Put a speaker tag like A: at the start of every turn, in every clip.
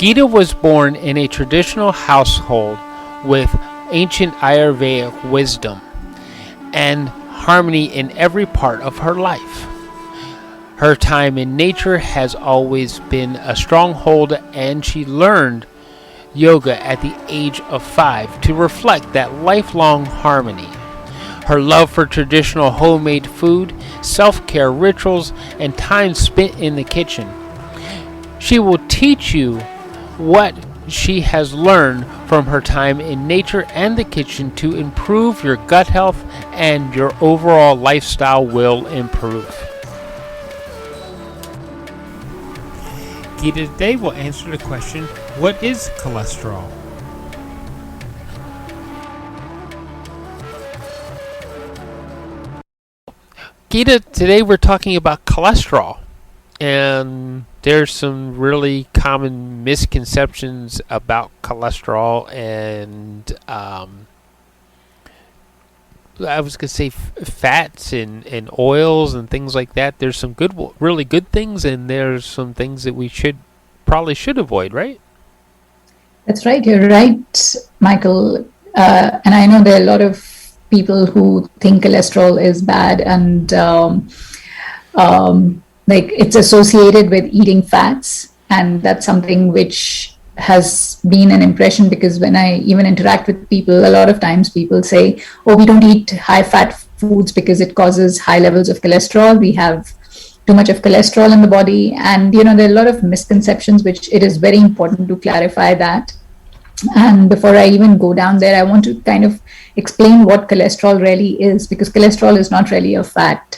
A: Geeta was born in a traditional household with ancient Ayurvedic wisdom and harmony in every part of her life. Her time in nature has always been a stronghold, and she learned yoga at the age of 5 to reflect that lifelong harmony. Her love for traditional homemade food, self-care rituals, and time spent in the kitchen. She will teach you what she has learned from her time in nature and the kitchen to improve your gut health, and your overall lifestyle will improve. Geeta today will answer the question, what is cholesterol? Geeta, today we're talking about cholesterol. And there's some really common misconceptions about cholesterol, and I was going to say fats and oils and things like that. There's some really good things, and there's some things that we probably should avoid, right?
B: That's right. You're right, Michael. And I know there are a lot of people who think cholesterol is bad, and like it's associated with eating fats, and that's something which has been an impression, because when I even interact with people, a lot of times people say, oh, we don't eat high fat foods because it causes high levels of cholesterol. We have too much of cholesterol in the body. And there are a lot of misconceptions, which it is very important to clarify that. And before I even go down there, I want to kind of explain what cholesterol really is, because cholesterol is not really a fat.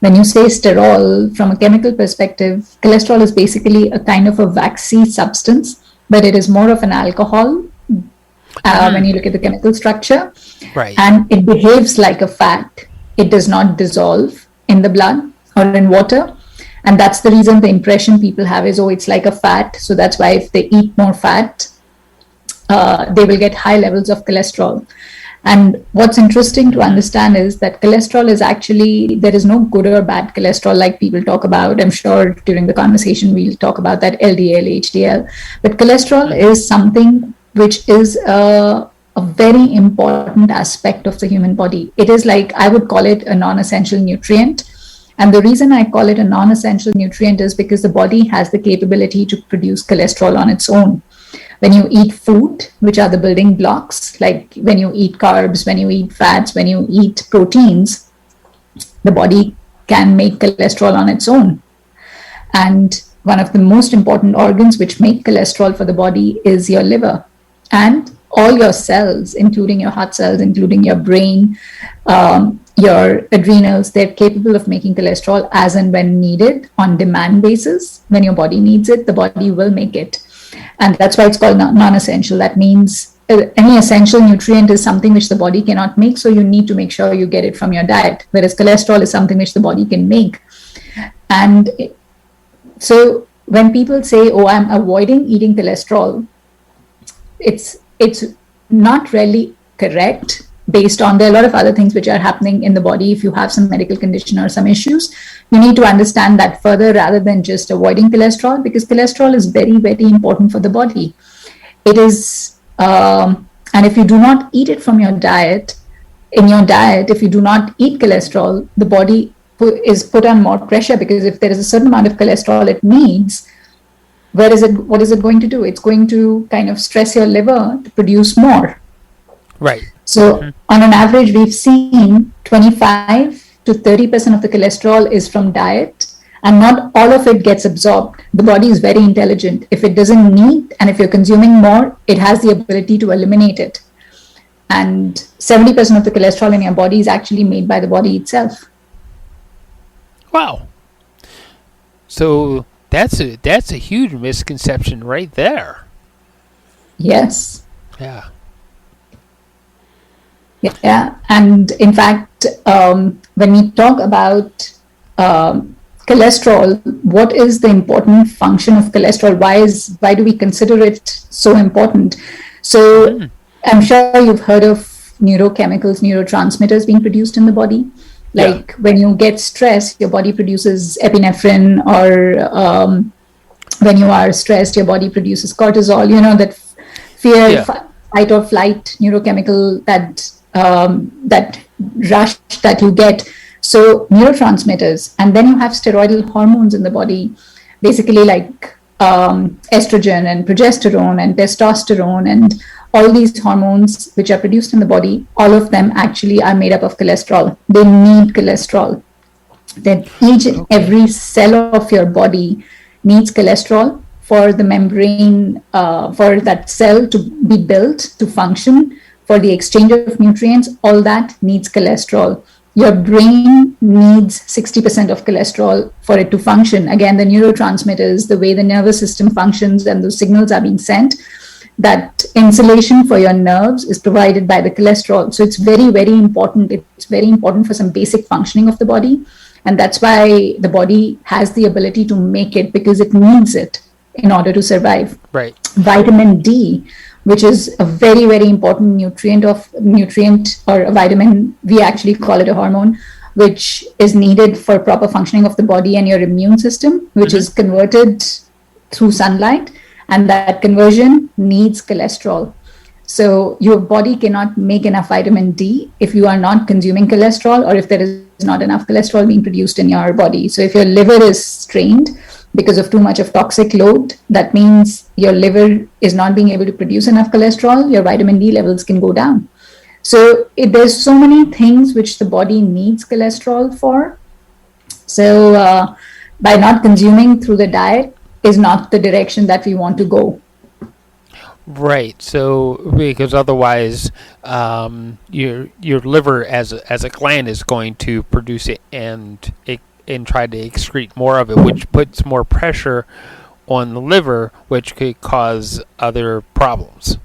B: When you say sterol, from a chemical perspective, cholesterol is basically a kind of a waxy substance, but it is more of an alcohol when you look at the chemical structure.
A: Right.
B: And it behaves like a fat. It does not dissolve in the blood or in water. And that's the reason the impression people have is, oh, it's like a fat. So that's why if they eat more fat, they will get high levels of cholesterol. And what's interesting to understand is that cholesterol is actually, there is no good or bad cholesterol like people talk about. I'm sure during the conversation we'll talk about that LDL, HDL. But cholesterol is something which is a very important aspect of the human body. It is like, I would call it a non-essential nutrient. And the reason I call it a non-essential nutrient is because the body has the capability to produce cholesterol on its own. When you eat food, which are the building blocks, like when you eat carbs, when you eat fats, when you eat proteins, the body can make cholesterol on its own. And one of the most important organs which make cholesterol for the body is your liver. And all your cells, including your heart cells, including your brain, your adrenals, they're capable of making cholesterol as and when needed on demand basis. When your body needs it, the body will make it. And that's why it's called non-essential. That means any essential nutrient is something which the body cannot make, so you need to make sure you get it from your diet, whereas cholesterol is something which the body can make. And so when people say, oh, I'm avoiding eating cholesterol, it's not really correct, based on there are a lot of other things which are happening in the body. If you have some medical condition or some issues, you need to understand that further rather than just avoiding cholesterol, because cholesterol is very, very important for the body. It is, and if you do not eat it from your diet, if you do not eat cholesterol, the body is put on more pressure, because if there is a certain amount of cholesterol it needs, what is it going to do? It's going to kind of stress your liver to produce more.
A: Right.
B: So on an average, we've seen 25 to 30% of the cholesterol is from diet, and not all of it gets absorbed. The body is very intelligent. If it doesn't need, and if you're consuming more, it has the ability to eliminate it. And 70% of the cholesterol in your body is actually made by the body itself.
A: Wow. So that's a huge misconception right there.
B: Yes.
A: Yeah.
B: Yeah, and in fact, when we talk about cholesterol, what is the important function of cholesterol? Why do we consider it so important? So I'm sure you've heard of neurochemicals, neurotransmitters being produced in the body. Like when you get stressed, your body produces epinephrine or when you are stressed, your body produces cortisol, that fear,
A: Yeah.
B: fight or flight neurochemical, that rush that you get. So neurotransmitters, and then you have steroidal hormones in the body, basically like estrogen and progesterone and testosterone and all these hormones which are produced in the body. All of them actually are made up of cholesterol. They need cholesterol. Then each and
A: Okay.
B: every cell of your body needs cholesterol for the membrane, for that cell to be built, to function, for the exchange of nutrients. All that needs cholesterol. Your brain needs 60% of cholesterol for it to function. Again, the neurotransmitters, the way the nervous system functions and those signals are being sent, that insulation for your nerves is provided by the cholesterol. So it's very, very important. It's very important for some basic functioning of the body. And that's why the body has the ability to make it, because it needs it in order to survive.
A: Right.
B: Vitamin D, which is a very, very important nutrient or a vitamin, we actually call it a hormone, which is needed for proper functioning of the body and your immune system, which is converted through sunlight, and that conversion needs cholesterol. So your body cannot make enough vitamin D if you are not consuming cholesterol, or if there is not enough cholesterol being produced in your body. So if your liver is strained because of too much of toxic load, that means your liver is not being able to produce enough cholesterol, your vitamin D levels can go down. So there's so many things which the body needs cholesterol for. So by not consuming through the diet is not the direction that we want to go.
A: Right. So because otherwise, your liver as a gland is going to produce it and try to excrete more of it, which puts more pressure on the liver, which could cause other problems,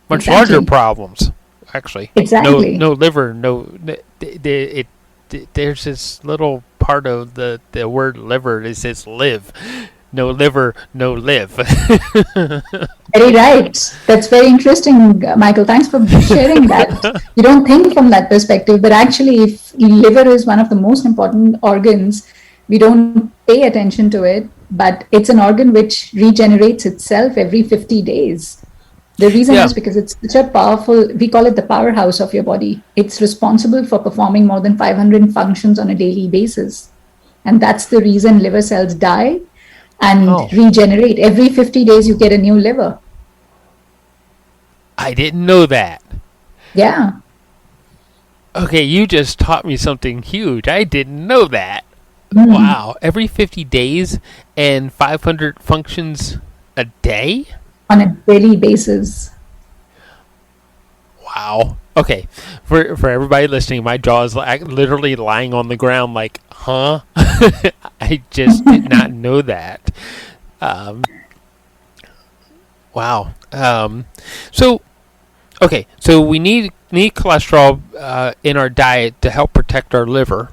A: much larger
B: Exactly.
A: problems. Actually,
B: Exactly.
A: no liver, there's this little part of the word liver that says live. No liver, no live.
B: Very right. That's very interesting, Michael. Thanks for sharing that. You don't think from that perspective, but actually, if liver is one of the most important organs, we don't pay attention to it, but it's an organ which regenerates itself every 50 days. The reason
A: Yeah.
B: is because it's such a powerful, we call it the powerhouse of your body. It's responsible for performing more than 500 functions on a daily basis. And that's the reason liver cells die and
A: Oh,
B: regenerate. Every 50 days, you get a new liver.
A: I didn't know that.
B: Yeah.
A: Okay, you just taught me something huge. I didn't know that.
B: Mm.
A: Wow, every 50 days and 500 functions a day?
B: On a daily basis.
A: Wow. Okay, for everybody listening, my jaw is literally lying on the ground like, huh? I just did not know that. Um, wow. So, okay, so we need cholesterol in our diet to help protect our liver.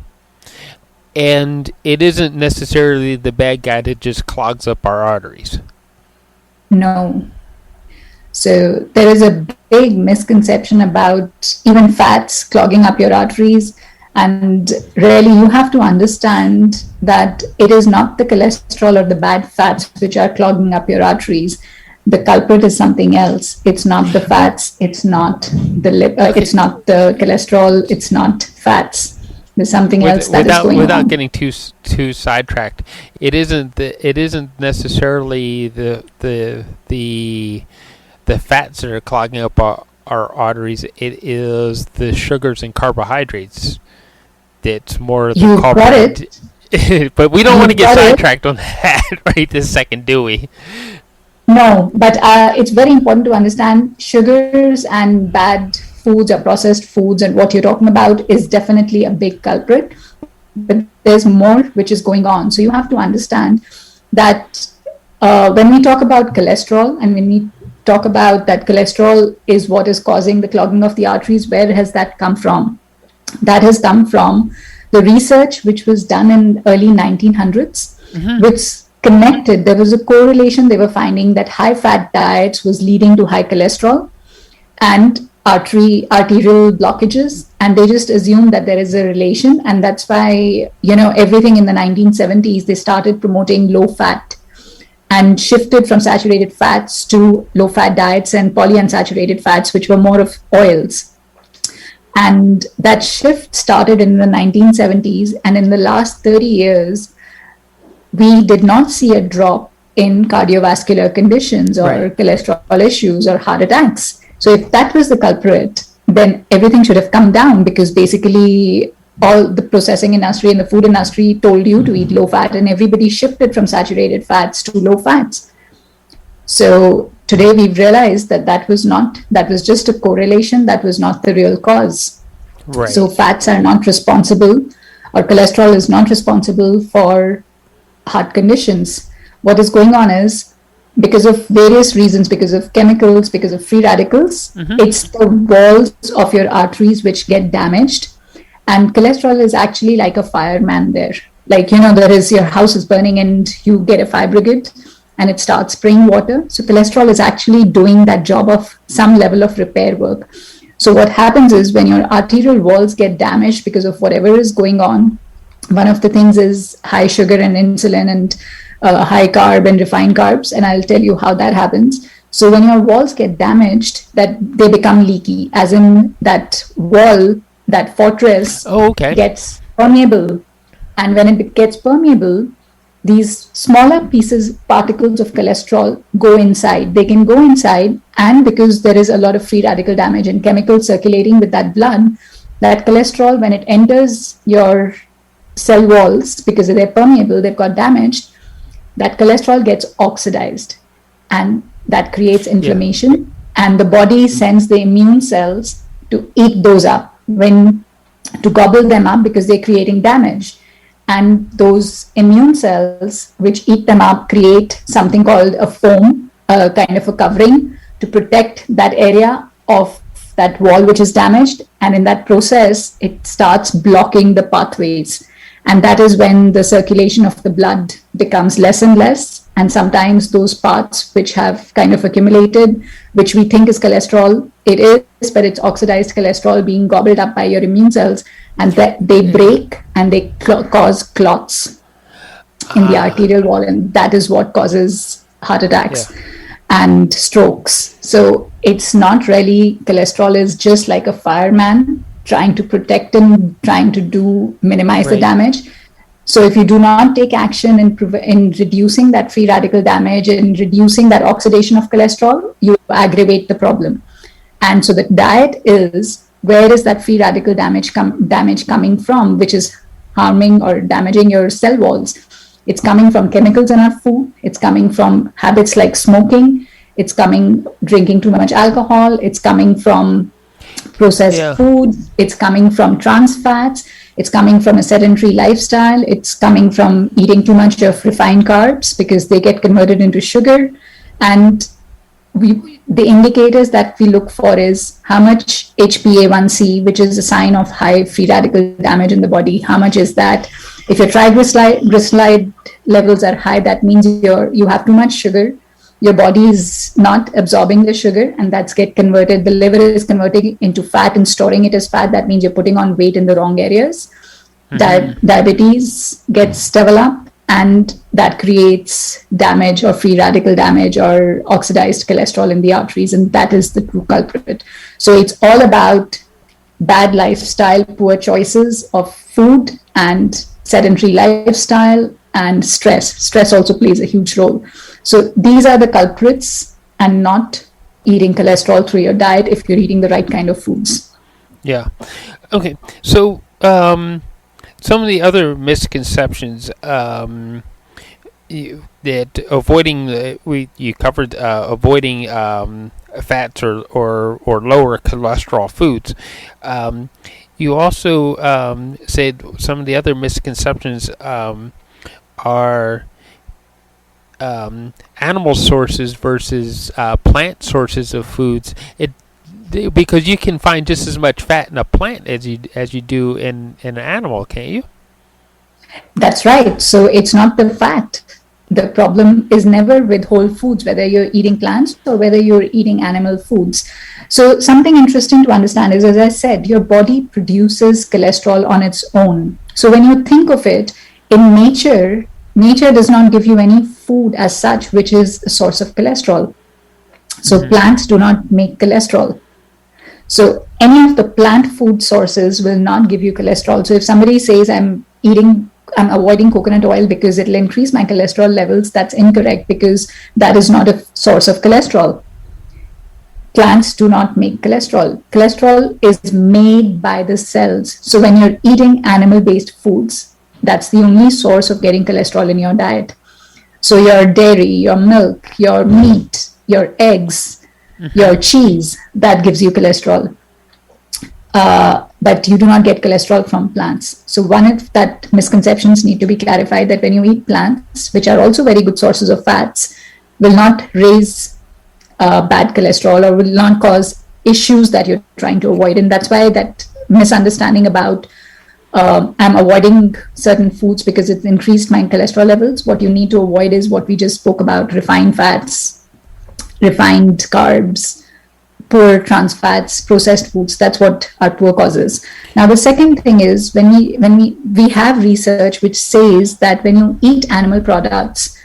A: And it isn't necessarily the bad guy that just clogs up our arteries.
B: No. So there is a big misconception about even fats clogging up your arteries. And really, you have to understand that it is not the cholesterol or the bad fats which are clogging up your arteries. The culprit is something else. It's not the fats. It's not
A: Okay,
B: it's not the cholesterol. It's not fats. There's something else that is going
A: without
B: on.
A: getting too sidetracked, it isn't necessarily the fats that are clogging up our arteries. It is the sugars and carbohydrates that's more the
B: You've got
A: culprit.
B: it.
A: But we don't want to
B: You've
A: get
B: got it.
A: sidetracked on that right this second, do we?
B: No, but it's very important to understand sugars and bad foods or processed foods, and what you're talking about is definitely a big culprit. But there's more which is going on. So you have to understand that when we talk about cholesterol, and when we talk about that cholesterol is what is causing the clogging of the arteries, where has that come from? That has come from the research which was done in early 1900s, which connected, there was a correlation. They were finding that high fat diets was leading to high cholesterol and arterial blockages, and they just assumed that there is a relation. And that's why everything in the 1970s they started promoting low fat and shifted from saturated fats to low fat diets and polyunsaturated fats, which were more of oils. And that shift started in the 1970s. And in the last 30 years, we did not see a drop in cardiovascular conditions or
A: Right.
B: cholesterol issues or heart attacks. So if that was the culprit, then everything should have come down, because basically all the processing industry and the food industry told you to eat low fat, and everybody shifted from saturated fats to low fats. So today we've realized that that was just a correlation, that was not the real cause.
A: Right.
B: So fats are not responsible, or cholesterol is not responsible for heart conditions. What is going on is, because of various reasons, because of chemicals, because of free radicals, it's the walls of your arteries which get damaged. And cholesterol is actually like a fireman there. Like, there is, your house is burning and you get a fire brigade and it starts spraying water. So cholesterol is actually doing that job of some level of repair work. So what happens is, when your arterial walls get damaged because of whatever is going on, one of the things is high sugar and insulin and high carb and refined carbs. And I'll tell you how that happens. So when your walls get damaged, that they become leaky, as in that wall, that fortress gets permeable. And when it gets permeable, these smaller particles of cholesterol go inside. They can go inside, and because there is a lot of free radical damage and chemicals circulating with that blood, that cholesterol, when it enters your cell walls, because they're permeable, they've got damaged, that cholesterol gets oxidized, and that creates inflammation. And the body sends the immune cells to eat those up, to gobble them up, because they're creating damage. And those immune cells which eat them up create something called a foam, a kind of a covering to protect that area of that wall which is damaged. And in that process, it starts blocking the pathways. And that is when the circulation of the blood becomes less and less. And sometimes those parts which have kind of accumulated, which we think is cholesterol, it is, but it's oxidized cholesterol being gobbled up by your immune cells, and that they break and they cause clots in the arterial wall. And that is what causes heart attacks and strokes. So it's not really, cholesterol is just like a fireman trying to protect and trying to minimize the damage. So if you do not take action in reducing that free radical damage and reducing that oxidation of cholesterol, you aggravate the problem. And so the diet is, where is that free radical damage coming from, which is harming or damaging your cell walls? It's coming from chemicals in our food. It's coming from habits like smoking. It's drinking too much alcohol. It's coming from processed foods. It's coming from trans fats. It's coming from a sedentary lifestyle. It's coming from eating too much of refined carbs, because they get converted into sugar. And the indicators that we look for is how much HbA1c, which is a sign of high free radical damage in the body. How much is that? If your triglyceride levels are high, that means you have too much sugar. Your body is not absorbing the sugar, and that's get converted. The liver is converting into fat and storing it as fat. That means you're putting on weight in the wrong areas. Diabetes gets developed, and that creates damage or free radical damage or oxidized cholesterol in the arteries, and that is the true culprit. So it's all about bad lifestyle, poor choices of food, and sedentary lifestyle, and stress. Stress also plays a huge role. So these are the culprits, and not eating cholesterol through your diet if you're eating the right kind of foods.
A: Yeah. Okay. So some of the other misconceptions that avoiding you covered avoiding fats or lower cholesterol foods. You also said some of the other misconceptions are animal sources versus plant sources of foods. Because you can find just as much fat in a plant as you do in an animal, can't you?
B: That's right. So it's not the fat. The problem is never with whole foods, whether you're eating plants or whether you're eating animal foods. So something interesting to understand is, as I said, your body produces cholesterol on its own. So when you think of it, in nature does not give you any food as such which is a source of cholesterol. So
A: Mm-hmm.
B: plants do not make cholesterol. So any of the plant food sources will not give you cholesterol. So if somebody says I'm avoiding coconut oil because it'll increase my cholesterol levels, that's incorrect, because that is not a source of cholesterol. Plants do not make cholesterol. Cholesterol is made by the cells. So when you're eating animal-based foods, that's the only source of getting cholesterol in your diet. So your dairy, your milk, your meat, your eggs, your cheese, that gives you cholesterol. But you do not get cholesterol from plants. So one of that misconceptions need to be clarified, that when you eat plants, which are also very good sources of fats, will not raise bad cholesterol or will not cause issues that you're trying to avoid. And that's why that misunderstanding about I'm avoiding certain foods because it's increased my cholesterol levels. What you need to avoid is what we just spoke about: refined fats, refined carbs, poor trans fats, processed foods. That's what are poor causes. Now, the second thing is we have research which says that when you eat animal products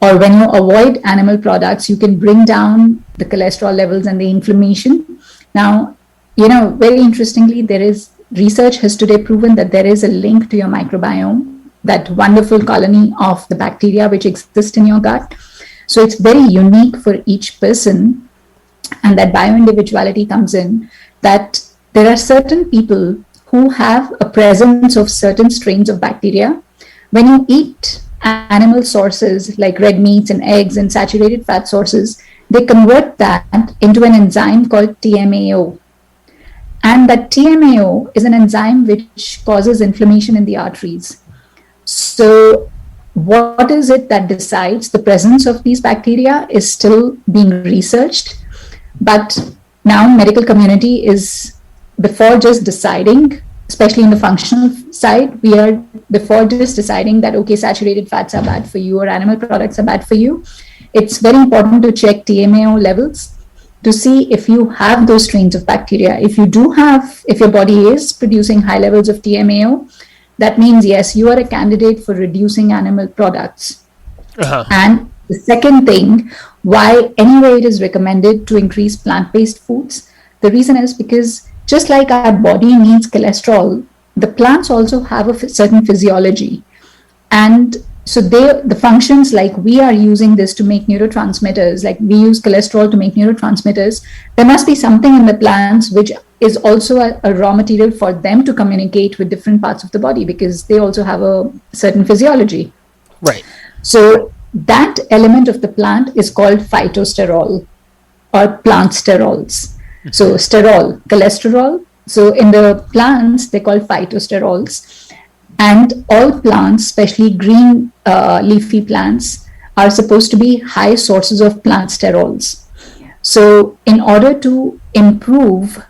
B: or when you avoid animal products, you can bring down the cholesterol levels and the inflammation. Now, very interestingly, there is research has today proven that there is a link to your microbiome, that wonderful colony of the bacteria which exist in your gut. So it's very unique for each person, and that bioindividuality comes in, that there are certain people who have a presence of certain strains of bacteria. When you eat animal sources like red meats and eggs and saturated fat sources, they convert that into an enzyme called TMAO. And that TMAO is an enzyme which causes inflammation in the arteries. So what is it that decides the presence of these bacteria is still being researched. But now medical community is, before just deciding, especially in the functional side, we are before just deciding that, okay, saturated fats are bad for you or animal products are bad for you. It's very important to check TMAO levels to see if you have those strains of bacteria. If your body is producing high levels of TMAO, that means, yes, you are a candidate for reducing animal products.
A: Uh-huh.
B: And the second thing, why anyway it is recommended to increase plant-based foods, the reason is because just like our body needs cholesterol, the plants also have a certain physiology. And so the functions, like we are using this to make neurotransmitters, like we use cholesterol to make neurotransmitters, there must be something in the plants which is also a raw material for them to communicate with different parts of the body, because they also have a certain physiology.
A: Right.
B: So that element of the plant is called phytosterol or plant sterols. So sterol, cholesterol. So in the plants, they're called phytosterols. And all plants, especially green leafy plants, are supposed to be high sources of plant sterols. So in order to improve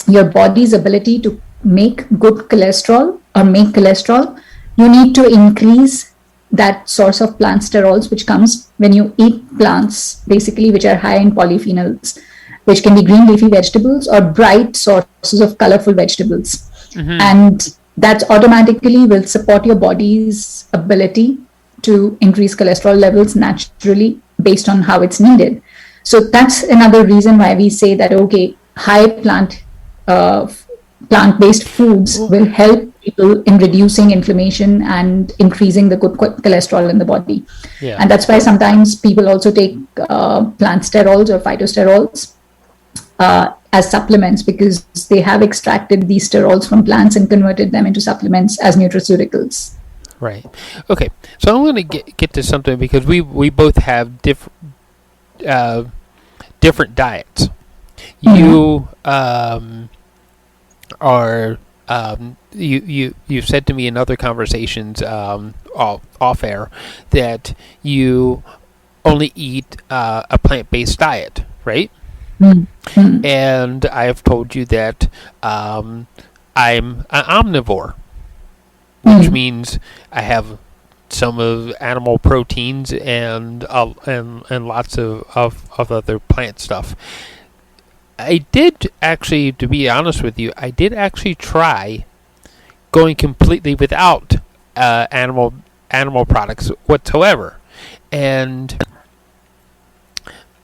B: your body's ability to make good cholesterol or make cholesterol, you need to increase that source of plant sterols, which comes when you eat plants, basically, which are high in polyphenols, which can be green leafy vegetables or bright sources of colorful vegetables.
A: Mm-hmm.
B: And that automatically will support your body's ability to increase cholesterol levels naturally based on how it's needed. So that's another reason why we say that, okay, high plant-based foods will help people in reducing inflammation and increasing the good cholesterol in the body.
A: Yeah.
B: And that's why sometimes people also take plant sterols or phytosterols as supplements, because they have extracted these sterols from plants and converted them into supplements as nutraceuticals.
A: Right. Okay. So I'm going to get to something, because we both have different diets. You are you've said to me in other conversations off air that you only eat a plant-based diet, right?
B: Mm-hmm.
A: And I have told you that I'm an omnivore, which means I have some of animal proteins and lots of other plant stuff. I did actually, to be honest with you, I did actually try going completely without animal products whatsoever, And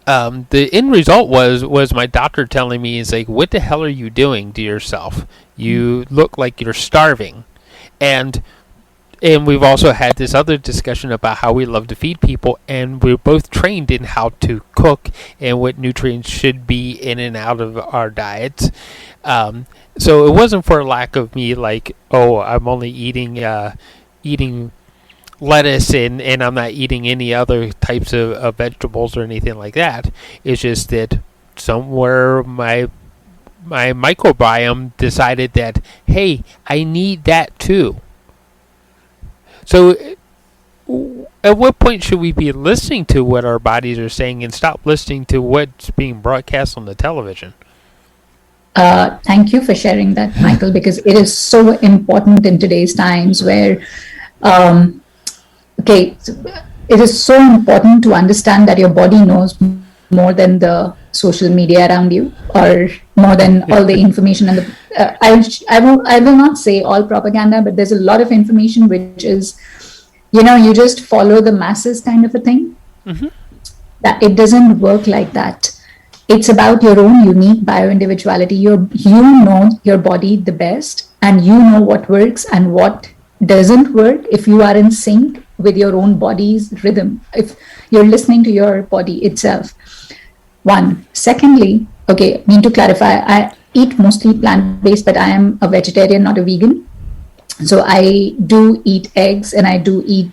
A: the end result was my doctor telling me, is like, what the hell are you doing to yourself? You look like you're starving. And we've also had this other discussion about how we love to feed people, and we're both trained in how to cook and what nutrients should be in and out of our diets. So it wasn't for lack of me, like, oh, I'm only eating lettuce and I'm not eating any other types of vegetables or anything like that. It's just that somewhere my microbiome decided that, hey, I need that too. So at what point should we be listening to what our bodies are saying and stop listening to what's being broadcast on the television?
B: Thank you for sharing that, Michael, because it is so important in today's times where, okay, it is so important to understand that your body knows more than the social media around you, or more than all the information. And I will not say all propaganda, but there's a lot of information which is, you just follow the masses kind of a thing.
A: Mm-hmm.
B: That it doesn't work like that. It's about your own unique bio-individuality. You know your body the best, and you know what works and what doesn't work if you are in sync with your own body's rhythm, if you're listening to your body itself. One. Secondly, okay, mean to clarify, I eat mostly plant-based, but I am a vegetarian, not a vegan. So I do eat eggs, and I do eat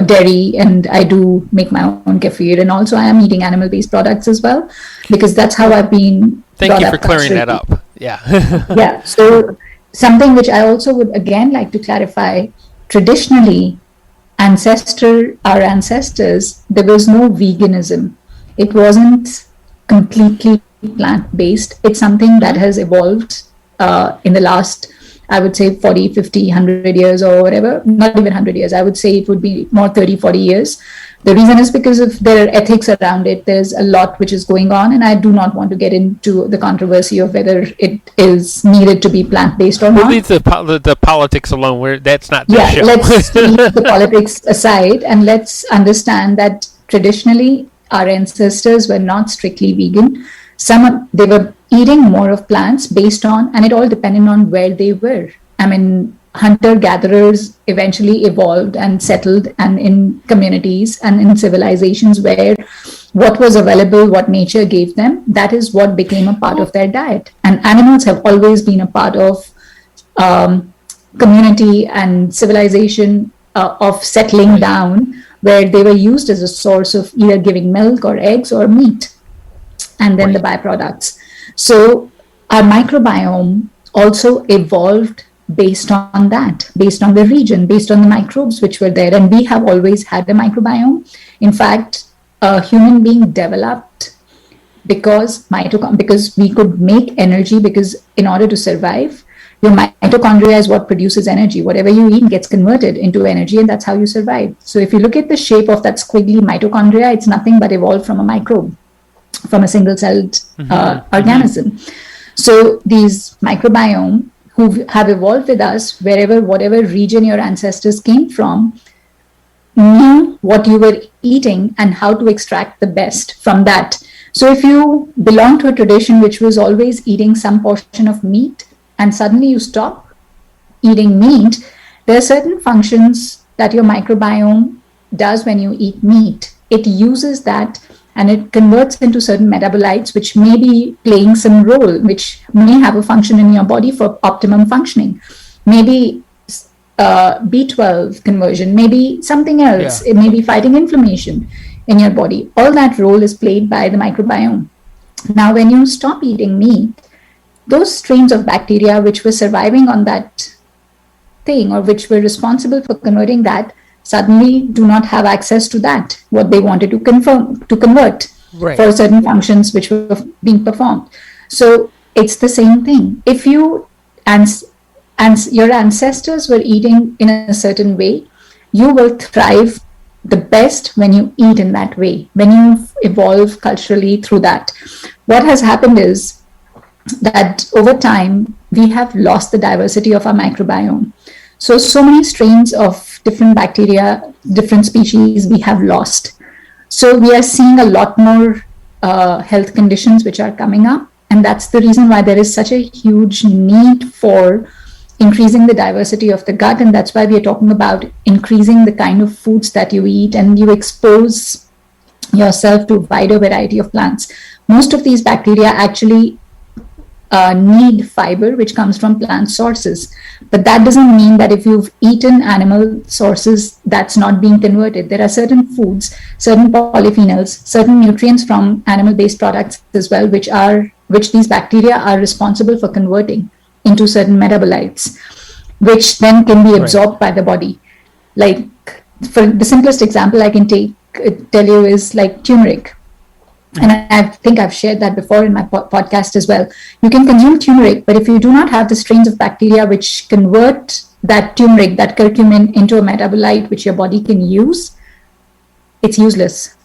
B: dairy, and I do make my own kefir, and also I am eating animal-based products as well, because that's how I've been.
A: Thank you for clearing that up. Yeah.
B: Yeah. So something which I also would again like to clarify: traditionally, our ancestors, there was no veganism. It wasn't completely plant-based. It's something that has evolved in the last, I would say, 40, 50, 100 years or whatever. Not even 100 years. I would say it would be more 30, 40 years. The reason is because of their ethics around it. There's a lot which is going on, and I do not want to get into the controversy of whether it is needed to be plant-based or not.
A: We'll leave the politics alone. That's not the show.
B: Let's leave the politics aside, and let's understand that traditionally our ancestors were not strictly vegan. They were eating more of plants based on, and it all depended on where they were. I mean, hunter-gatherers eventually evolved and settled, and in communities and in civilizations where what was available, what nature gave them, that is what became a part of their diet. And animals have always been a part of community and civilization, of settling down, where they were used as a source of either giving milk or eggs or meat, and then the byproducts. So our microbiome also evolved based on that, based on the region, based on the microbes which were there. And we have always had a microbiome. In fact, a human being developed because we could make energy, because in order to survive, your mitochondria is what produces energy. Whatever you eat gets converted into energy, and that's how you survive. So if you look at the shape of that squiggly mitochondria, it's nothing but evolved from a microbe, from a single-celled organism. So these microbiome who have evolved with us, whatever region your ancestors came from, knew what you were eating and how to extract the best from that. So if you belong to a tradition which was always eating some portion of meat, and suddenly you stop eating meat, there are certain functions that your microbiome does when you eat meat. It uses that, and it converts into certain metabolites which may be playing some role, which may have a function in your body for optimum functioning. Maybe B12 conversion, maybe something else. Yeah. It may be fighting inflammation in your body. All that role is played by the microbiome. Now, when you stop eating meat, those strains of bacteria which were surviving on that thing, or which were responsible for converting that, suddenly do not have access to that, what they wanted to convert for certain functions which were being performed. So it's the same thing. If you and your ancestors were eating in a certain way, you will thrive the best when you eat in that way, when you evolve culturally through that. What has happened is that over time, we have lost the diversity of our microbiome. So many strains of different bacteria, different species we have lost. So we are seeing a lot more health conditions which are coming up. And that's the reason why there is such a huge need for increasing the diversity of the gut. And that's why we are talking about increasing the kind of foods that you eat, and you expose yourself to a wider variety of plants. Most of these bacteria actually need fiber, which comes from plant sources. But that doesn't mean that if you've eaten animal sources, that's not being converted. There are certain foods, certain polyphenols, certain nutrients from animal-based products as well, which these bacteria are responsible for converting into certain metabolites, which then can be absorbed by the body. Like, for the simplest example I can tell you is like turmeric. And I think I've shared that before in my podcast as well. You can consume turmeric, but if you do not have the strains of bacteria which convert that turmeric, that curcumin, into a metabolite which your body can use, it's useless.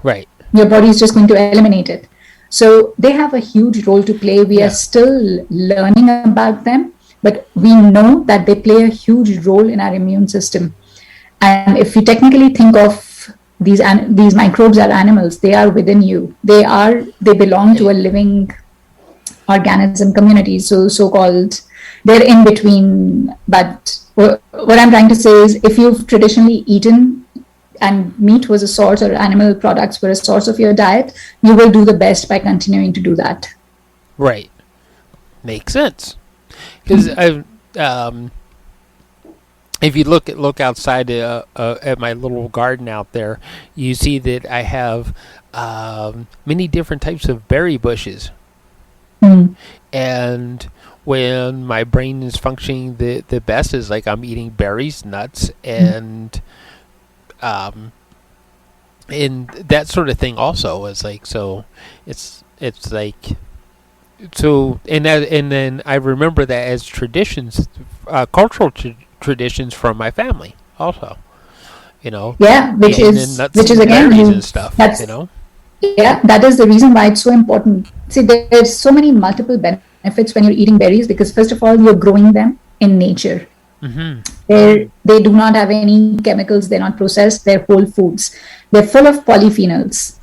A: Right.
B: Your body is just going to eliminate it. So they have a huge role to play. We are still learning about them, but we know that they play a huge role in our immune system. And if you technically think of these microbes are animals, they are within you. They belong to a living organism community, so-called. They're in between. But what I'm trying to say is, if you've traditionally eaten and meat was a source, or animal products were a source of your diet, you will do the best by continuing to do that.
A: Right. Makes sense. Because if you look outside at my little garden out there, you see that I have many different types of berry bushes. And when my brain is functioning the best is like I'm eating berries, nuts, and that sort of thing also is like, so it's like, so and then I remember that as traditions, cultural traditions from my family also,
B: which is again
A: and stuff,
B: that is the reason why it's so important. See, there's so many multiple benefits when you're eating berries, because first of all, you're growing them in nature. They do not have any chemicals, they're not processed, they're whole foods, they're full of polyphenols,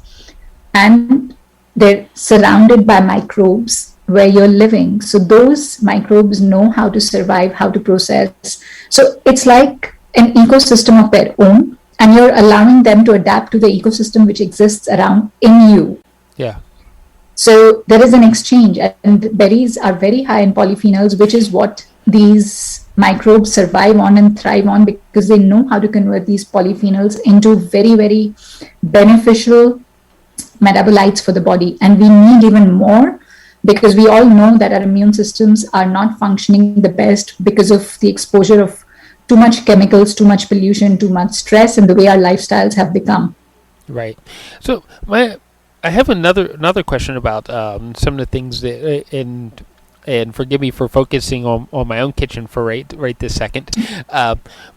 B: and they're surrounded by microbes where you're living. So those microbes know how to survive, how to process. So it's like an ecosystem of their own, and you're allowing them to adapt to the ecosystem which exists around in you.
A: Yeah.
B: So there is an exchange, and berries are very high in polyphenols, which is what these microbes survive on and thrive on, because they know how to convert these polyphenols into very, very beneficial metabolites for the body. And we need even more, because we all know that our immune systems are not functioning the best because of the exposure of too much chemicals, too much pollution, too much stress, and the way our lifestyles have become.
A: Right. So I have another question about some of the things that, and forgive me for focusing on my own kitchen for right this second,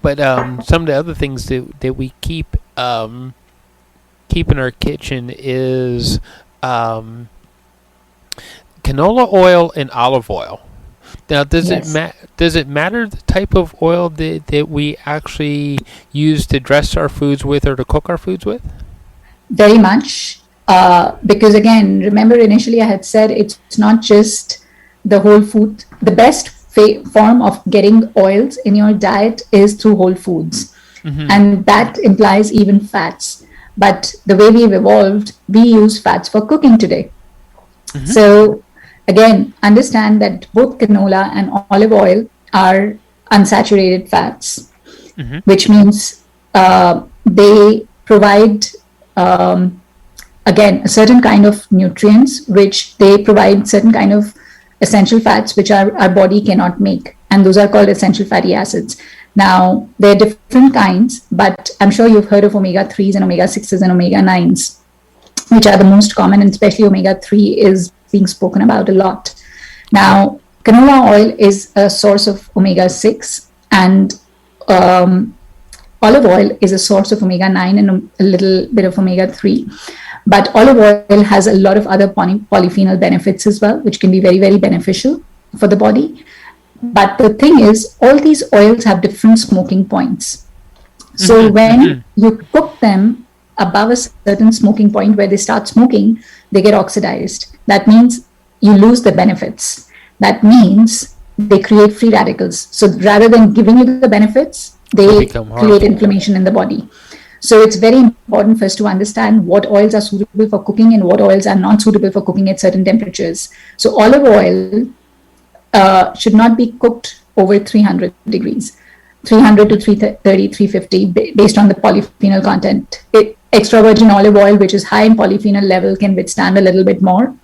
A: but some of the other things that we keep in our kitchen is canola oil and olive oil. Now, does it matter the type of oil that we actually use to dress our foods with or to cook our foods with?
B: Very much, because again, remember initially I had said it's not just the whole food. The best form of getting oils in your diet is through whole foods, and that implies even fats. But the way we've evolved, we use fats for cooking today. So again, understand that both canola and olive oil are unsaturated fats, which means they provide, again, a certain kind of nutrients, which they provide certain kind of essential fats, which our body cannot make. And those are called essential fatty acids. Now, there are different kinds, but I'm sure you've heard of omega-3s and omega-6s and omega-9s, which are the most common, and especially omega-3 is being spoken about a lot. Now, canola oil is a source of omega-6, and olive oil is a source of omega-9 and a little bit of omega-3. But olive oil has a lot of other polyphenol benefits as well, which can be very, very beneficial for the body. But the thing is, all these oils have different smoking points. So when you cook them above a certain smoking point where they start smoking, they get oxidized. That means you lose the benefits. That means they create free radicals. So rather than giving you the benefits,
A: They
B: they
A: become
B: create
A: harmful.
B: inflammation in the body. So it's very important for us to understand what oils are suitable for cooking and what oils are not suitable for cooking at certain temperatures. So olive oil should not be cooked over 300 degrees, 300 to 330, 350, based on the polyphenol content. Extra virgin olive oil, which is high in polyphenol level, can withstand a little bit more,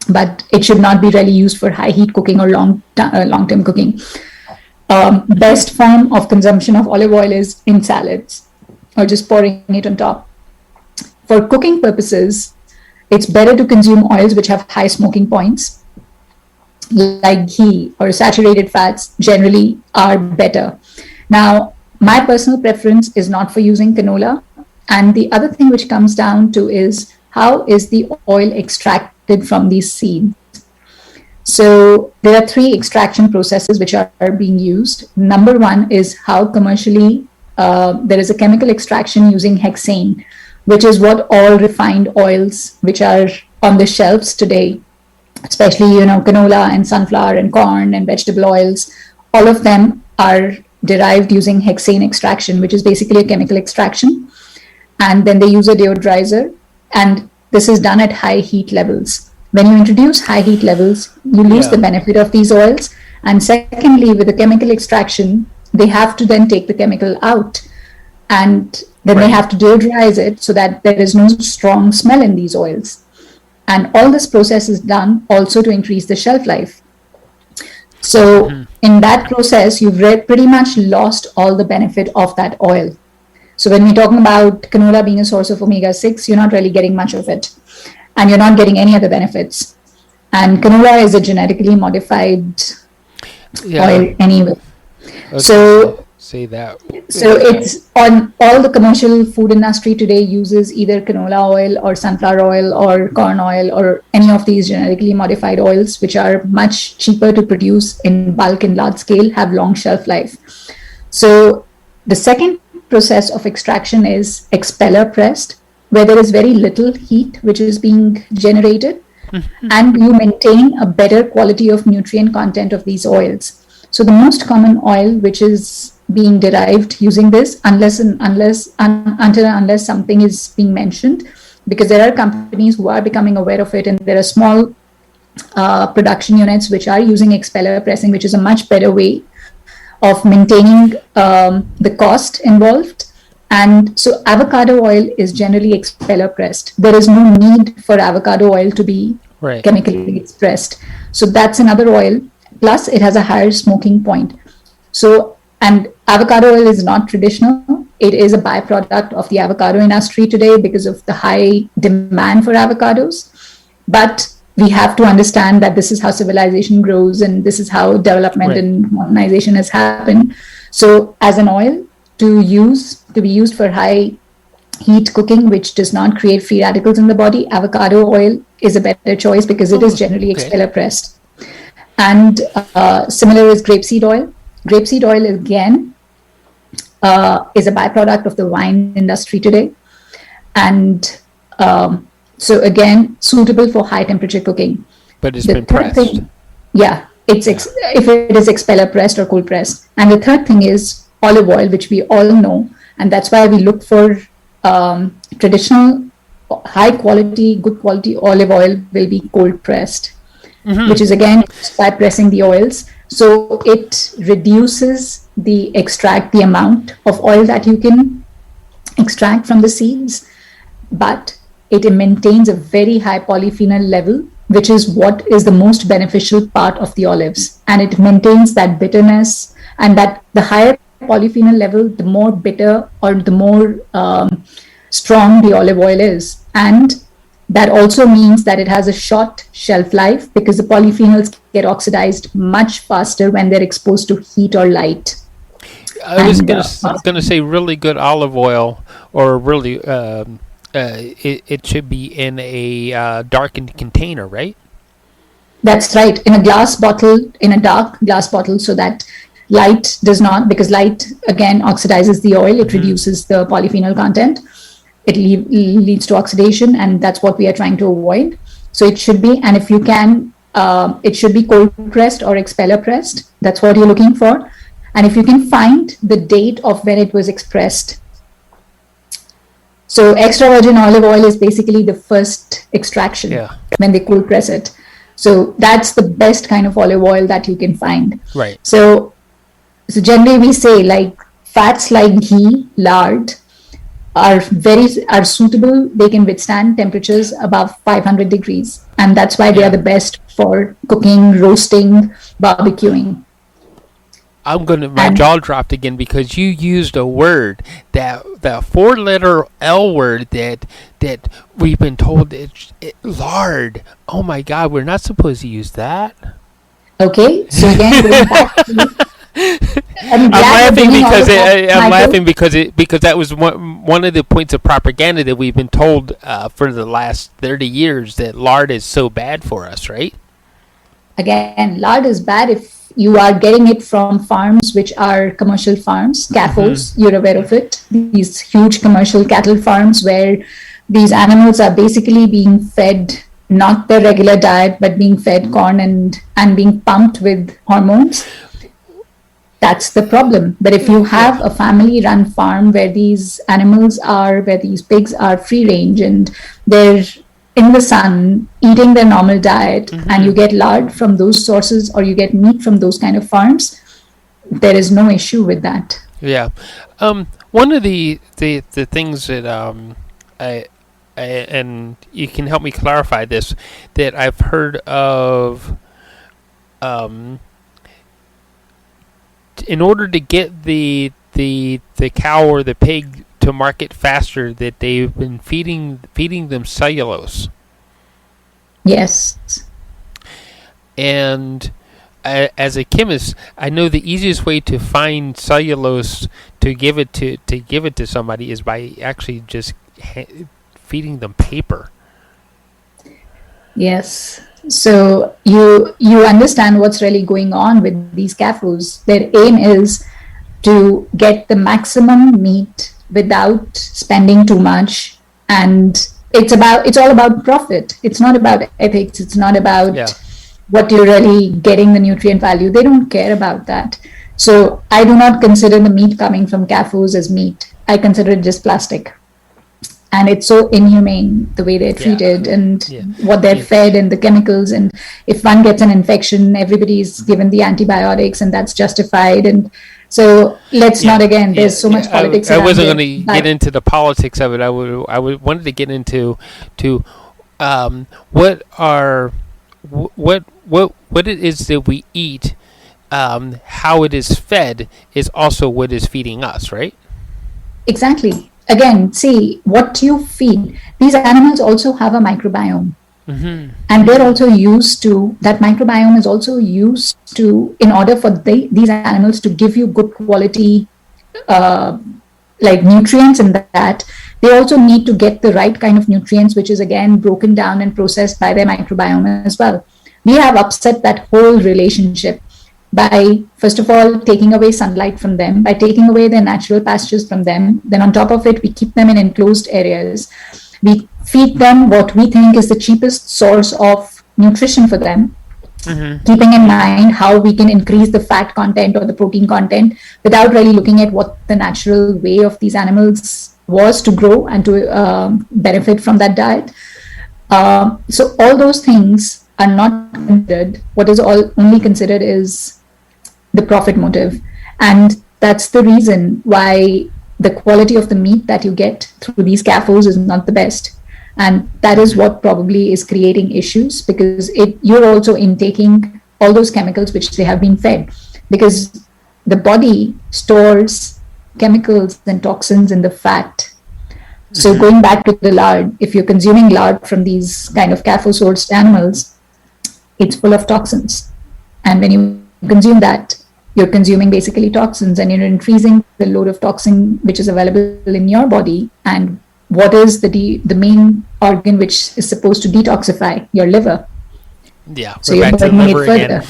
B: but it should not be really used for high heat cooking or long-term cooking. Best form of consumption of olive oil is in salads or just pouring it on top. For cooking purposes, it's better to consume oils which have high smoking points, like ghee or saturated fats generally are better. Now, my personal preference is not for using canola. And the other thing which comes down to is how is the oil extracted from these seeds? So there are three extraction processes which are being used. Number one is how commercially there is a chemical extraction using hexane, which is what all refined oils which are on the shelves today, especially canola and sunflower and corn and vegetable oils, all of them are derived using hexane extraction, which is basically a chemical extraction. And then they use a deodorizer, and this is done at high heat levels. When you introduce high heat levels, you lose the benefit of these oils. And secondly, with the chemical extraction, they have to then take the chemical out, and then they have to deodorize it so that there is no strong smell in these oils. And all this process is done also to increase the shelf life. So in that process, you've pretty much lost all the benefit of that oil. So when we're talking about canola being a source of omega-6, you're not really getting much of it. And you're not getting any other benefits. And canola is a genetically modified oil anyway. So
A: say that.
B: So it's on all the commercial food industry today uses either canola oil or sunflower oil or corn oil or any of these genetically modified oils, which are much cheaper to produce in bulk and large scale, have long shelf life. So the second process of extraction is expeller pressed, where there is very little heat which is being generated, and you maintain a better quality of nutrient content of these oils. So the most common oil which is being derived using this, until and unless something is being mentioned, because there are companies who are becoming aware of it, and there are small production units which are using expeller pressing, which is a much better way of maintaining the cost involved. And so avocado oil is generally expeller pressed. There is no need for avocado oil to be chemically expressed. So that's another oil. Plus, it has a higher smoking point. So, and avocado oil is not traditional. It is a byproduct of the avocado industry today because of the high demand for avocados. But we have to understand that this is how civilization grows, and this is how development and modernization has happened. So as an oil to be used for high heat cooking, which does not create free radicals in the body, avocado oil is a better choice because it is generally expeller pressed. And similar is grapeseed oil. Grapeseed oil, again, is a byproduct of the wine industry today. And so, again, suitable for high temperature cooking.
A: But it's been pressed.
B: if it is expeller pressed or cold pressed. And the third thing is olive oil, which we all know. And that's why we look for traditional, high quality, good quality olive oil will be cold pressed. Which is again by pressing the oils. So it reduces the amount of oil that you can extract from the seeds, but it maintains a very high polyphenol level, which is what is the most beneficial part of the olives. And it maintains that bitterness, and that the higher polyphenol level, the more bitter or the more strong the olive oil is. And that also means that it has a short shelf life because the polyphenols get oxidized much faster when they're exposed to heat or light.
A: I was going to say really good olive oil, or really, it should be in a darkened container, right?
B: That's right. In a glass bottle, in a dark glass bottle, so that Light does not, because light again oxidizes the oil. It reduces the polyphenol content. It leads to oxidation, and that's what we are trying to avoid. So it should be, and if you can, it should be cold pressed or expeller pressed. That's what you're looking for. And if you can find the date of when it was expressed. So extra virgin olive oil is basically the first extraction when they cold press it. So that's the best kind of olive oil that you can find.
A: Right.
B: So generally we say like fats like ghee, lard are suitable. They can withstand temperatures above 500 degrees. And that's why they are the best for cooking, roasting, barbecuing.
A: My jaw dropped again because you used a word, that 4-letter L word that we've been told lard. Oh my God, we're not supposed to use that.
B: Okay, so again, going back to,
A: I'm laughing because that was one of the points of propaganda that we've been told for the last 30 years, that lard is so bad for us, right?
B: Again, lard is bad if you are getting it from farms which are commercial farms, CAFOs, you're aware of it. These huge commercial cattle farms where these animals are basically being fed not the regular diet, but being fed corn and being pumped with hormones. That's the problem. But if you have a family-run farm where these pigs are free range and they're in the sun eating their normal diet, and you get lard from those sources or you get meat from those kind of farms, there is no issue with that.
A: Yeah. One of the things that I and you can help me clarify this, that I've heard of, in order to get the cow or the pig to market faster, that they've been feeding them cellulose.
B: Yes.
A: And as a chemist, I know the easiest way to find cellulose to give it to somebody is by actually just feeding them paper.
B: Yes. So you understand what's really going on with these CAFOs. Their aim is to get the maximum meat without spending too much, and it's all about profit. It's not about ethics. It's not about what you're really getting, the nutrient value. They don't care about that. So I do not consider the meat coming from CAFOs as meat. I consider it just plastic. And it's so inhumane the way they're treated and what they're fed and the chemicals. And if one gets an infection, everybody's given the antibiotics, and that's justified. And so let's not, again, there's so much politics.
A: I wasn't going to get into the politics of it. I wanted to get into what it is that we eat, how it is fed is also what is feeding us, right?
B: Exactly. Again, see, what you feed. These animals also have a microbiome. And they're also used to, that microbiome is also used to, in order for these animals to give you good quality like nutrients, and that they also need to get the right kind of nutrients, which is again broken down and processed by their microbiome as well. We have upset that whole relationship by, first of all, taking away sunlight from them, by taking away their natural pastures from them. Then on top of it, we keep them in enclosed areas. We feed them what we think is the cheapest source of nutrition for them, keeping in mind how we can increase the fat content or the protein content without really looking at what the natural way of these animals was to grow and to benefit from that diet. So all those things are not considered. What is only considered is the profit motive. And that's the reason why the quality of the meat that you get through these CAFOs is not the best. And that is what probably is creating issues, because you're also intaking all those chemicals which they have been fed, because the body stores chemicals and toxins in the fat. So going back to the lard, if you're consuming lard from these kind of CAFO-sourced animals, it's full of toxins. And when you consume that, you're consuming basically toxins, and you're increasing the load of toxin which is available in your body. And what is the main organ which is supposed to detoxify? Your liver.
A: Yeah,
B: so you're back to the liver again.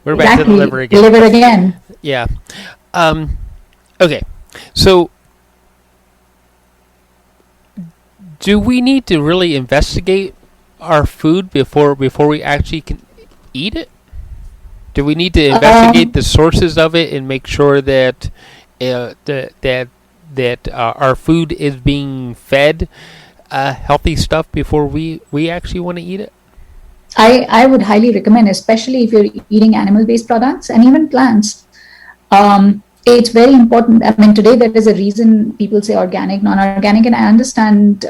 A: We're back to the liver again.
B: Liver again.
A: Yeah. Um, okay. So, do we need to really investigate our food before we actually can eat it? Do we need to investigate
B: Um,
A: the sources of it and make sure that our food is being fed healthy stuff before we actually want to eat it?
B: I would highly recommend, especially if you're eating animal based products and even plants. It's very important. I mean, today there is a reason people say organic, non organic, and I understand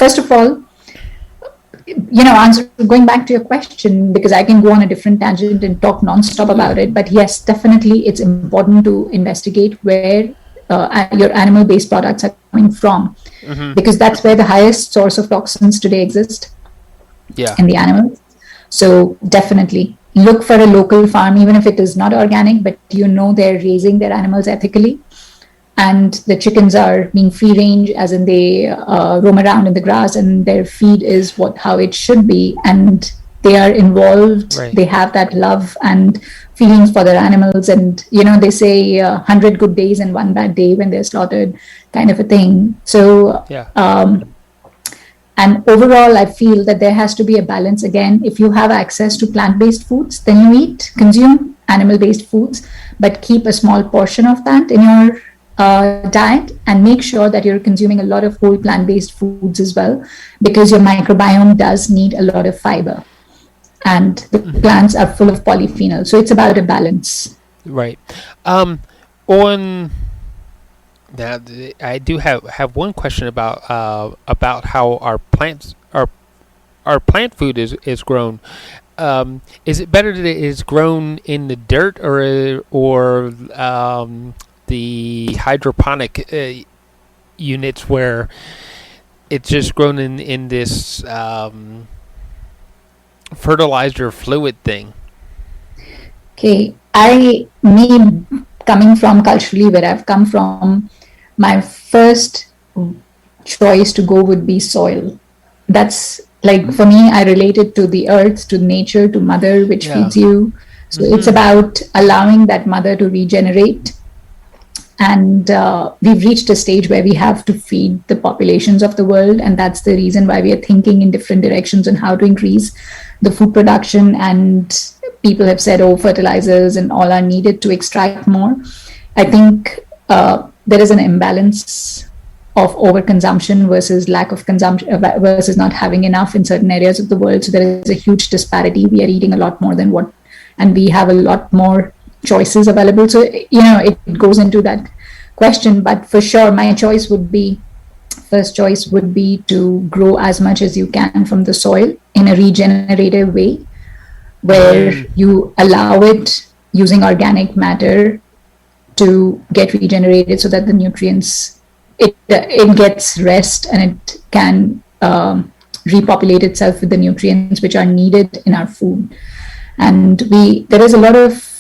B: first of all, going back to your question, because I can go on a different tangent and talk nonstop about it. But yes, definitely, it's important to investigate where your animal-based products are coming from,
A: Mm-hmm.
B: because that's where the highest source of toxins today exist
A: Yeah.
B: in the animals. So definitely look for a local farm, even if it is not organic, but they're raising their animals ethically and the chickens are being free range, as in they roam around in the grass and their feed is how it should be, and they are involved,
A: Right.
B: they have that love and feelings for their animals, and they say 100 good days and one bad day when they're slaughtered, kind of a thing. So
A: Yeah.
B: and overall, I feel that there has to be a balance. Again, if you have access to plant-based foods, then consume animal-based foods, but keep a small portion of that in your diet, and make sure that you're consuming a lot of whole plant-based foods as well, because your microbiome does need a lot of fiber, and the plants are full of polyphenols. So it's about a balance.
A: Right. On now, I do have one question about how our plant food is grown. Is it better that it is grown in the dirt or the hydroponic units where it's just grown in this fertilizer fluid thing?
B: Okay, coming from culturally where I've come from, my first choice to go would be soil. That's like, for me, I relate it to the earth, to nature, to mother, which
A: Yeah.
B: feeds you. So it's
A: Mm-hmm.
B: about allowing that mother to regenerate. And we've reached a stage where we have to feed the populations of the world. And that's the reason why we are thinking in different directions on how to increase the food production. And people have said, oh, fertilizers and all are needed to extract more. I think there is an imbalance of overconsumption versus lack of consumption versus not having enough in certain areas of the world. So there is a huge disparity. We are eating a lot more than what, and we have a lot more choices available. So, it goes into that question. But for sure, my first choice would be to grow as much as you can from the soil in a regenerative way, where you allow it using organic matter to get regenerated so that the nutrients, it gets rest and it can repopulate itself with the nutrients which are needed in our food. And there is a lot of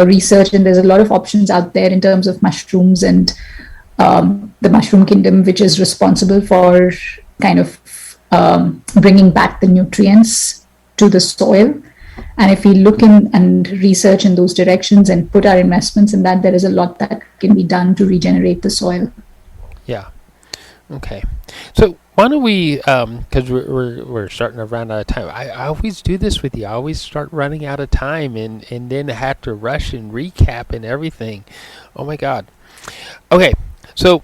B: research and there's a lot of options out there in terms of mushrooms and the mushroom kingdom, which is responsible for kind of bringing back the nutrients to the soil. And if we look in and research in those directions and put our investments in that, there is a lot that can be done to regenerate the soil.
A: Yeah. Okay. So why don't we? Because we're starting to run out of time. I always do this with you. I always start running out of time, and then have to rush and recap and everything. Oh my God. Okay. So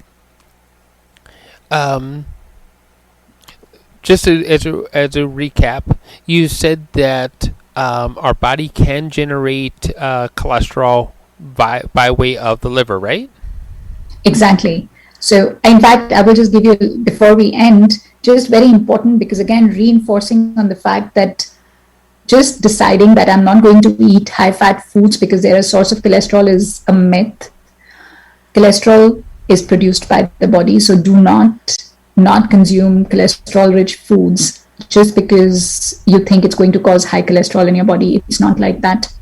A: just as a recap, you said that our body can generate cholesterol by way of the liver, right?
B: Exactly. So, in fact, I will just give you, before we end, just very important, because again, reinforcing on the fact that just deciding that I'm not going to eat high fat foods because they're a source of cholesterol is a myth. Cholesterol is produced by the body, so do not consume cholesterol rich foods just because you think it's going to cause high cholesterol in your body. It's not like that.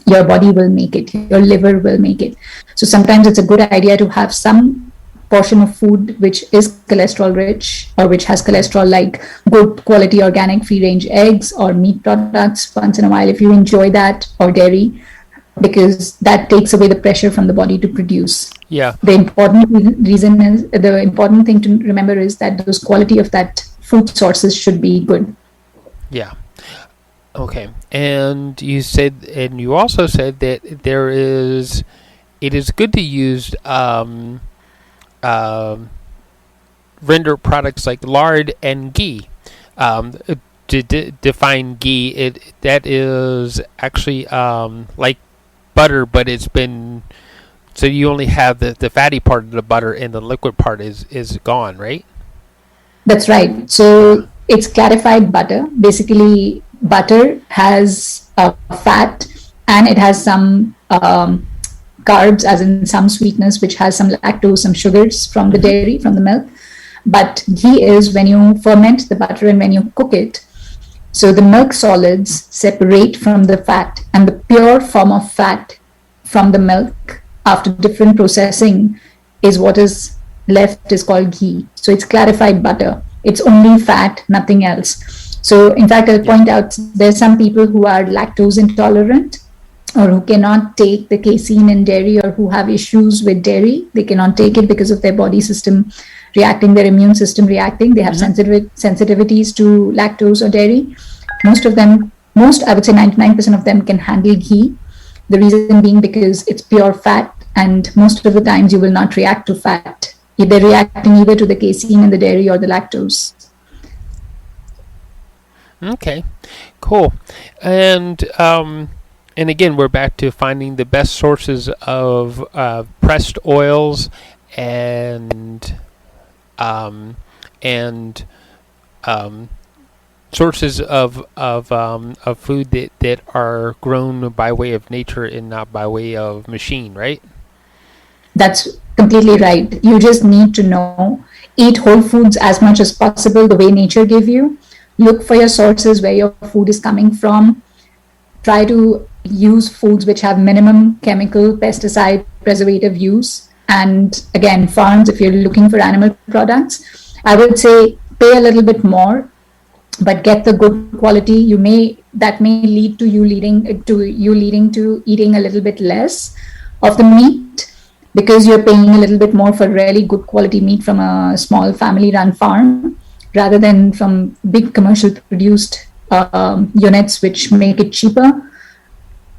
B: Your body will make it, your liver will make it. So sometimes it's a good idea to have some portion of food which is cholesterol rich or which has cholesterol, like good quality organic free range eggs or meat products once in a while, if you enjoy that, or dairy, because that takes away the pressure from the body to produce.
A: Yeah.
B: The important thing to remember is that those quality of that food sources should be good.
A: Yeah. Okay. And you also said that it is good to use render products like lard and ghee. To define ghee, that is actually like butter, but it's been, so you only have the fatty part of the butter and the liquid part is gone, right?
B: That's right. So it's clarified butter. Basically, butter has fat and it has some carbs, as in some sweetness, which has some lactose, some sugars from the dairy, from the milk. But ghee is when you ferment the butter and when you cook it. So the milk solids separate from the fat, and the pure form of fat from the milk after different processing is what is left is called ghee. So it's clarified butter. It's only fat, nothing else. So in fact, I'll point out there's some people who are lactose intolerant or who cannot take the casein in dairy, or who have issues with dairy. They cannot take it because of their body system reacting, their immune system reacting. They have sensitivities to lactose or dairy. Most, I would say 99% of them can handle ghee. The reason being because it's pure fat, and most of the times you will not react to fat. They're reacting either to the casein in the dairy or the lactose.
A: Okay, cool. And again, we're back to finding the best sources of pressed oils and sources of food that are grown by way of nature and not by way of machine, right?
B: That's completely right. You just need to know, eat whole foods as much as possible the way nature gave you. Look for your sources where your food is coming from. Try to use foods which have minimum chemical, pesticide, preservative use. And again, farms, if you're looking for animal products, I would say pay a little bit more, but get the good quality. That may lead to you leading to eating a little bit less of the meat, because you're paying a little bit more for really good quality meat from a small family run farm rather than from big commercial produced units which make it cheaper.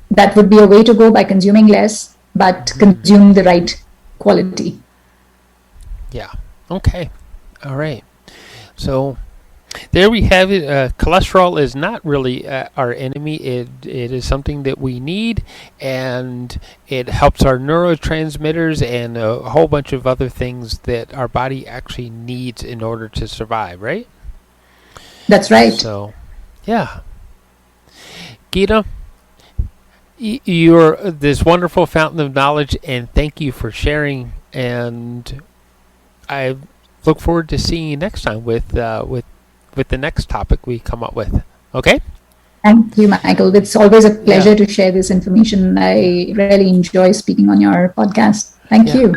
B: That would be a way to go, by consuming less but consume the right quality.
A: Yeah. Okay. All right. So there we have it. Cholesterol is not really our enemy. It is something that we need, and it helps our neurotransmitters and a whole bunch of other things that our body actually needs in order to survive, right?
B: That's right.
A: So, yeah. Geeta, you're this wonderful fountain of knowledge, and thank you for sharing. And I look forward to seeing you next time with the next topic we come up with. Okay?
B: Thank you, Michael. It's always a pleasure to share this information. I really enjoy speaking on your podcast. Thank you.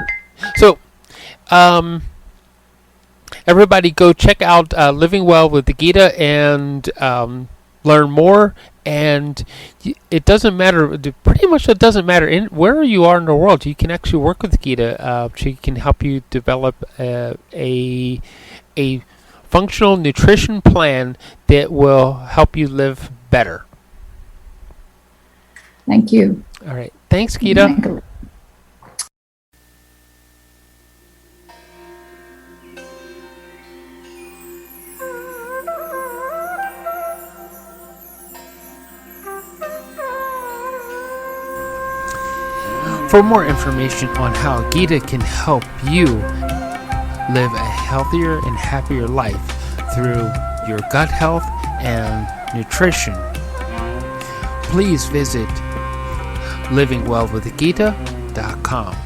A: So, everybody go check out Living Well with the Geeta and learn more. And it doesn't matter, pretty much it doesn't matter where you are in the world. You can actually work with Geeta. She can help you develop a functional nutrition plan that will help you live better.
B: Thank you.
A: All right. Thanks, Geeta.
B: Michael.
A: For more information on how Geeta can help you live a healthier and happier life through your gut health and nutrition, please visit livingwellwithgeeta.com.